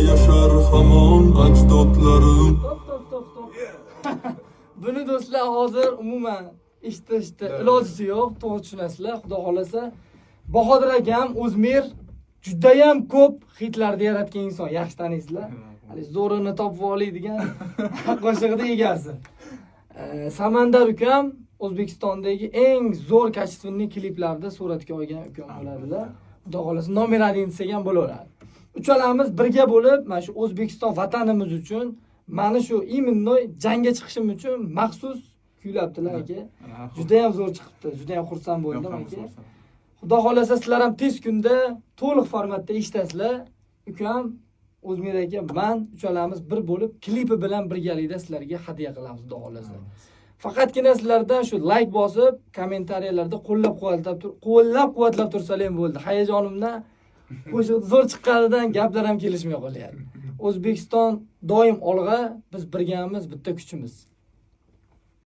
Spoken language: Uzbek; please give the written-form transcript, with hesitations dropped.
yaşar hamon ajdodlarim. Stop. Buni do'stlar hozir umuman eshitishda ilojisi yo'q, to'g'ri tushunasizlar. Xudo xolasa Bahodir akam O'zmir judayam ko'p hitlarni yaratgan inson, yaxshi taniysizlar. Hali zo'rini topib oladigan qo'shig'ida egasi. Samandar ukam O'zbekistondagi eng zo'r kачественный kliplarda suratga olgan ukam bo'ladilar. Xudo xolasa nomerani desak ham bo'laveradi. Uchalamiz birga bo'lib, mana shu O'zbekiston vatanimiz uchun, mana shu именно jangga chiqishim uchun maxsus kuylabdilar aka. Juda ham zo'r chiqibdi. Juda ham xursand bo'ldim aka. Xudo xolasa sizlar ham tez kunda to'liq formatda eshitasizlar. Ukam O'zmir aka, men uchalamiz bir bo'lib klipi bilan birgalikda sizlarga hadya qilamiz xudo xolasa. Faqatgina sizlardan shu like bosib, kommentariyalarda qo'llab-quvvatlab tursalar ham bo'ldi. Hayajonimdan qo'shiq zo'r chiqqanidan gaplar ham kelishmay qolyapti. O'zbekiston doim olg'a, biz birgamiz, bitta kuchimiz.